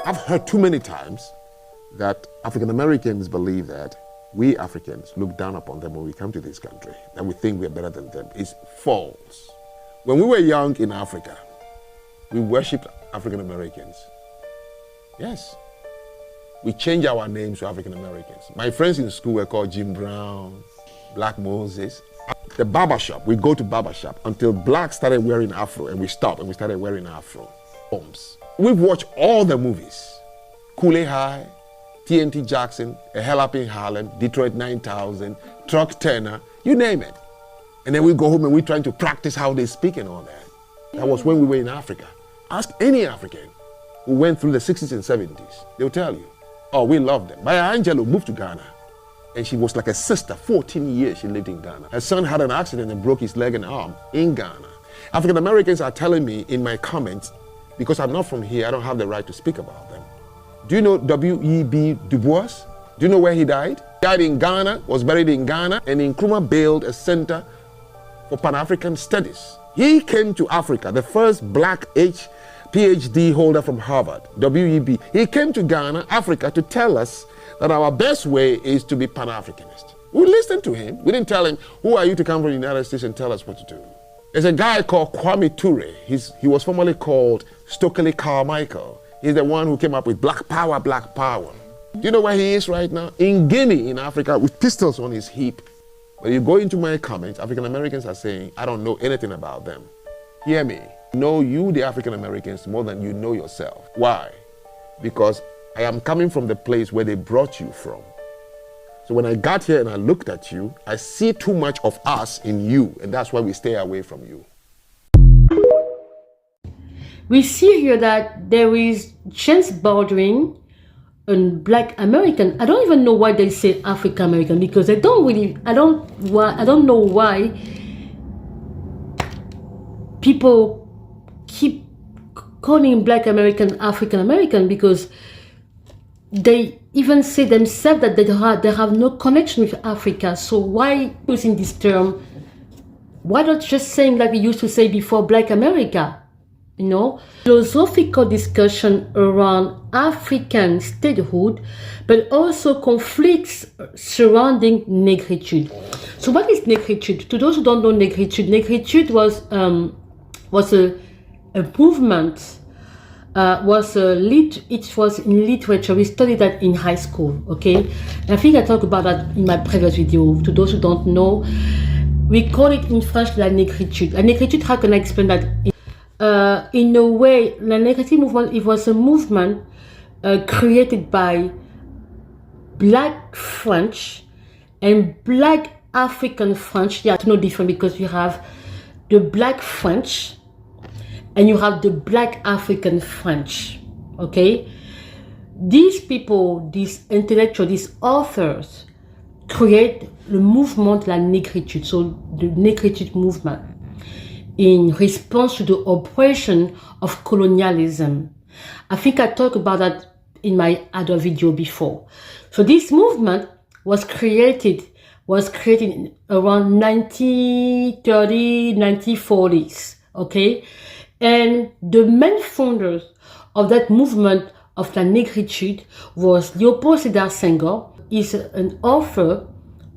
I've heard too many times that African Americans believe that we Africans look down upon them when we come to this country, and we think we're better than them. It's false. When we were young in Africa, we worshipped African Americans. Yes. We changed our names to African Americans. My friends in school were called Jim Brown, Black Moses. The barbershop, we go to barbershop until blacks started wearing afro, and we stopped and we started wearing afro. We've watched all the movies. Kool-Aid High, TNT Jackson, A Hell Up in Harlem, Detroit 9000, Truck Turner, you name it. And then we go home and we're trying to practice how they speak and all that. That was when we were in Africa. Ask any African who went through the 60s and 70s. They'll tell you, oh, we love them. Maya Angelou moved to Ghana, and she was like a sister. 14 years she lived in Ghana. Her son had an accident and broke his leg and arm in Ghana. African Americans are telling me in my comments, because I'm not from here, I don't have the right to speak about them. Do you know W.E.B. Du Bois? Do you know where he died? He died in Ghana, was buried in Ghana, and Nkrumah built a center for Pan-African studies. He came to Africa, the first black PhD holder from Harvard, W.E.B. He came to Ghana, Africa, to tell us that our best way is to be Pan-Africanist. We listened to him. We didn't tell him, who are you to come from the United States and tell us what to do? There's a guy called Kwame Ture. He was formerly called Stokely Carmichael. He's the one who came up with Black Power, Black Power. Do you know where he is right now? In Guinea, in Africa, with pistols on his hip. But you go into my comments, African Americans are saying, I don't know anything about them. Hear me. Know you, the African Americans, more than you know yourself. Why? Because I am coming from the place where they brought you from. So when I got here and I looked at you, I see too much of us in you, and that's why we stay away from you. We see here that there is chance bordering on Black American. I don't even know why they say African American, because I don't know why people keep calling Black American African American, because they even say themselves that they have no connection with Africa. So why using this term? Why not just saying like we used to say before, Black America? You know, philosophical discussion around African statehood, but also conflicts surrounding negritude. So what is negritude? To those who don't know negritude was a movement. It was in literature. We studied that in high school, okay? And I think I talked about that in my previous video. To those who don't know, we call it in French la négritude. La négritude, how can I explain that? In a way, la négritude movement, it was a movement created by Black French and Black African French. They are no different, because you have the Black French and you have the Black African French, okay? These people, these intellectuals, these authors create the movement La Négritude, so the Négritude movement, in response to the oppression of colonialism. I think I talked about that in my other video before. So this movement was created around 1930s, 1940s, okay? And the main founders of that movement of La Négritude was Léopold Sédar Senghor. He's an author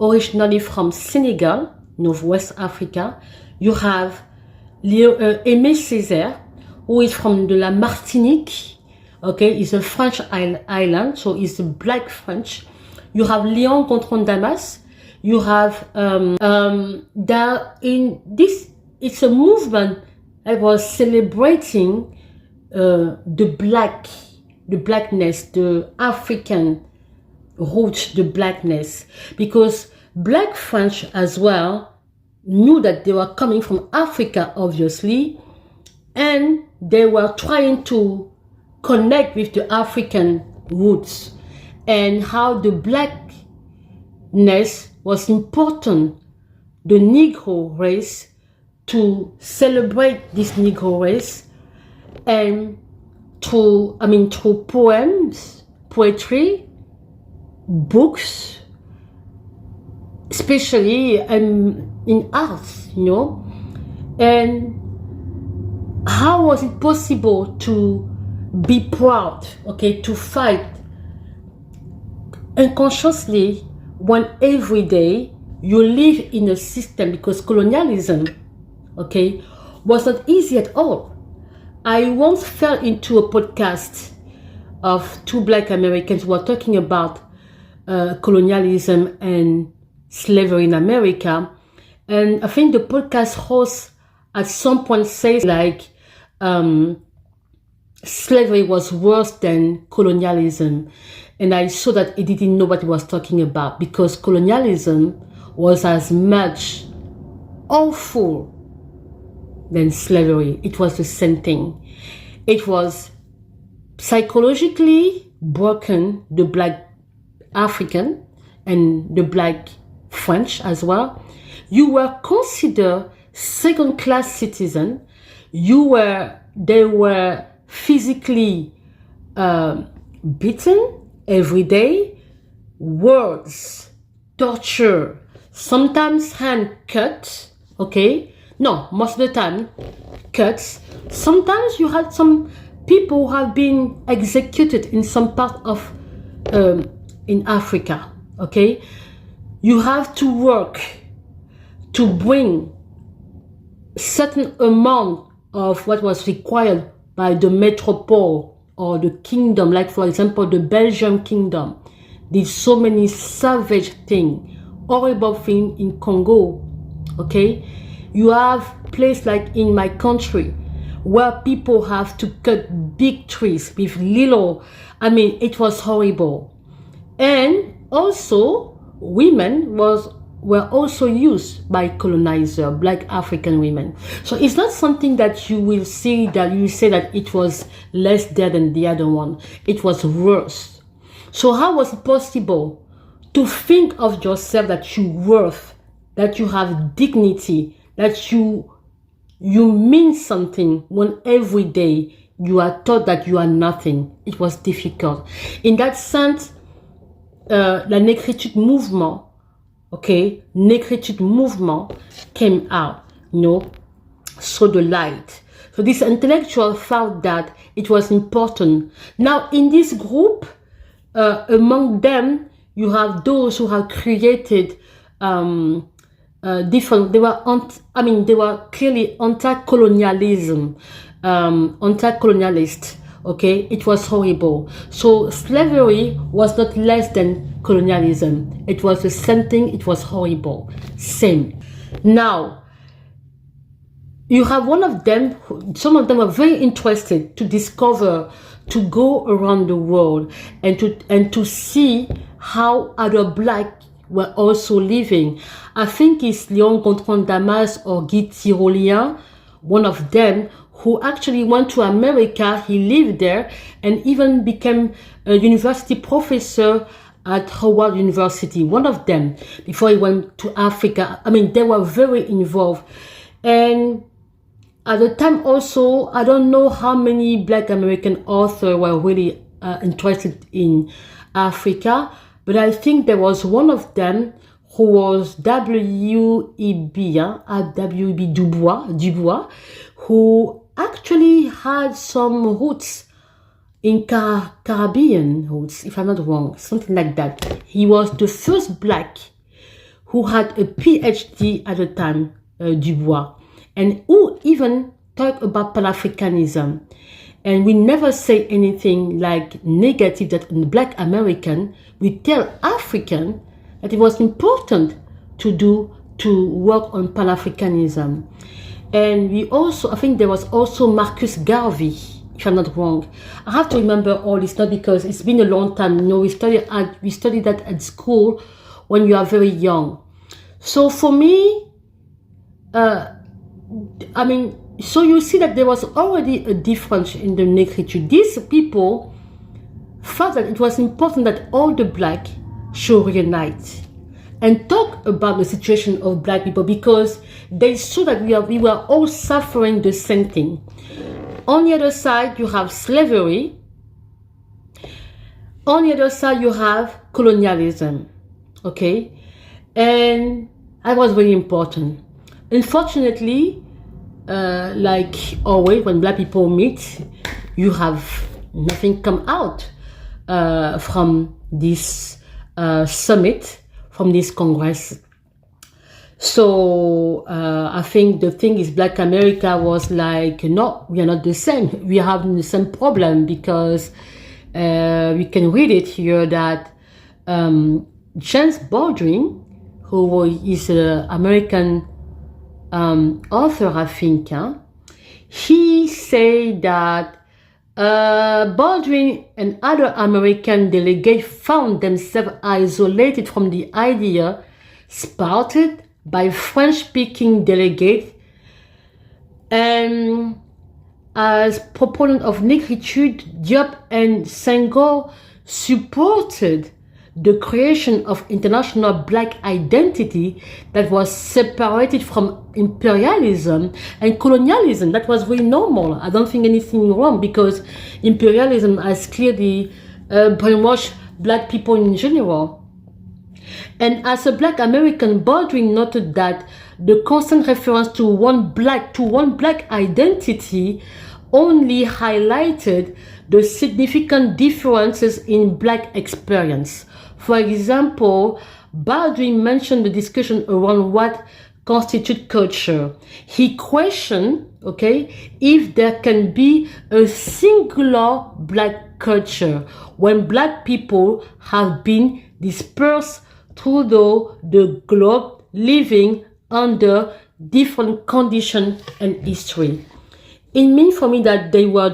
originally from Senegal, Northwest Africa. You have Aimé Césaire, who is from la Martinique, okay? He's a French island, so he's a Black French. You have Léon Gontran Damas. You have it's a movement that was celebrating the blackness, the African roots, the blackness, because Black French as well knew that they were coming from Africa, obviously, and they were trying to connect with the African roots and how the blackness was important, the Negro race, to celebrate this Negro race, and through poems, poetry, books, especially in arts, you know. And how was it possible to be proud, okay, to fight unconsciously when every day you live in a system, because colonialism, okay, was not easy at all. I once fell into a podcast of two Black Americans who were talking about colonialism and slavery in America. And I think the podcast host at some point says like slavery was worse than colonialism. And I saw that he didn't know what he was talking about, because colonialism was as much awful than slavery. It was the same thing. It was psychologically broken the Black African and the Black French as well. You were considered second-class citizen. They were physically beaten every day, words, torture, sometimes hand cut, okay? No, most of the time, cuts. Sometimes you had some people who have been executed in some part of in Africa, okay? You have to work to bring certain amount of what was required by the metropole or the kingdom, like for example, the Belgian kingdom did so many savage things, horrible things in Congo, okay? You have places like in my country where people have to cut big trees with little, it was horrible. And also, women were also used by colonizer, Black African women. So it's not something that you will see that you say that it was less there than the other one. It was worse. So how was it possible to think of yourself that you worth, that you have dignity, that you mean something when every day you are taught that you are nothing? It was difficult. In that sense, la négritude mouvement, okay, négritude movement came out, saw the light. So this intellectual felt that it was important. Now in this group, among them, you have those who have created different. They were clearly anti-colonialism, anti-colonialist. Okay, it was horrible. So slavery was not less than colonialism. It was the same thing. It was horrible. Same. Now, you have one of them, some of them are very interested to discover, to go around the world and to see how other Black were also living. I think it's Léon Gontran Damas or Guy Tyrolien, one of them, who actually went to America. He lived there and even became a university professor at Howard University, one of them, before he went to Africa. They were very involved. And at the time also, I don't know how many Black American authors were really interested in Africa, but I think there was one of them who was W.E.B. Dubois, who actually had some roots in Caribbean roots, if I'm not wrong, something like that. He was the first Black who had a PhD at the time, Dubois, and who even talked about Pan-Africanism. And we never say anything like negative that in Black American, we tell African that it was important to work on Pan-Africanism. And we also, I think there was also Marcus Garvey, if I'm not wrong. I have to remember all this, not because it's been a long time. We studied that at school when you are very young. So for me, so you see that there was already a difference in the negritude. These people felt that it was important that all the Black should reunite and talk about the situation of Black people, because they saw that we were all suffering the same thing. On the other side, you have slavery. On the other side, you have colonialism. Okay? And that was very important. Unfortunately, like always, when Black people meet, you have nothing come out from this summit, from this Congress. So I think the thing is, Black America was like, no, we are not the same. We have the same problem, because we can read it here that James Baldwin, who is an American author, I think, he said that Baldwin and other American delegates found themselves isolated from the idea spouted by French-speaking delegates, and as proponent of negritude, Diop and Senghor supported the creation of international Black identity that was separated from imperialism and colonialism. That was really normal. I don't think anything wrong, because imperialism has clearly brainwashed Black people in general. And as a Black American, Baldwin noted that the constant reference to one black identity only highlighted the significant differences in Black experience. For example, Baldwin mentioned the discussion around what constitutes culture. He questioned, if there can be a singular Black culture when Black people have been dispersed through the globe, living under different conditions and history. It means for me that they were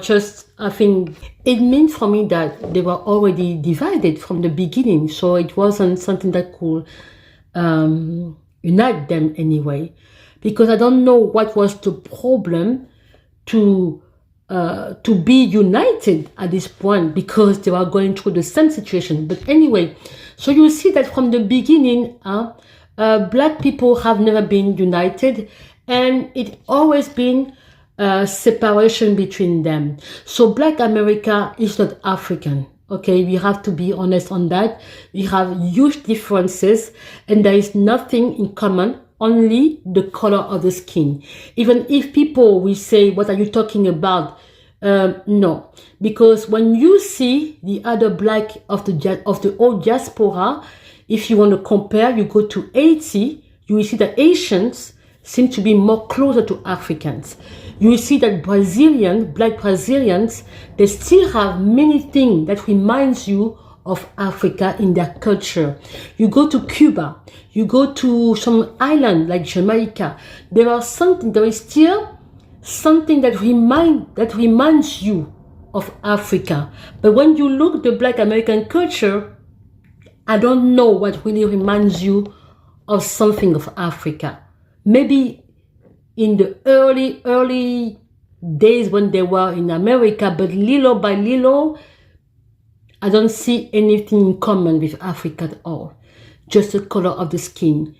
already divided from the beginning, so it wasn't something that could unite them anyway. Because I don't know what was the problem to be united at this point, because they were going through the same situation. But anyway, so you see that from the beginning, Black people have never been united, and it always been separation between them. So Black America is not African. We have to be honest on that. We have huge differences, and there is nothing in common, only the color of the skin. Even if people will say, what are you talking about? No, because when you see the other Black of the old diaspora, if you want to compare, you go to Haiti, you will see that Asians seem to be more closer to Africans. You will see that Black Brazilians, they still have many things that reminds you of Africa in their culture. You go to Cuba, you go to some island like Jamaica, there is still something that reminds you of Africa. But when you look at the Black American culture, I don't know what really reminds you of something of Africa. Maybe in the early days when they were in America, but little by little, I don't see anything in common with Africa at all. Just the color of the skin.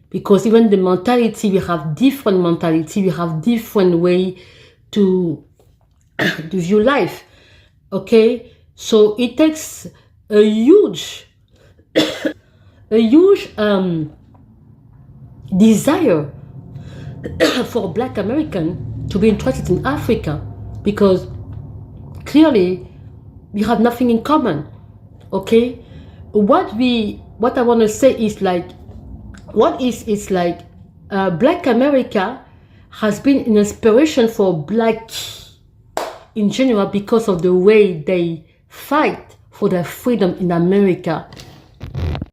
Because even the mentality, we have different mentality, we have different way to view life. So it takes a huge desire for Black American to be interested in Africa, because clearly we have nothing in common. What I want to say is like, Black America has been an inspiration for Black in general, because of the way they fight for their freedom in America.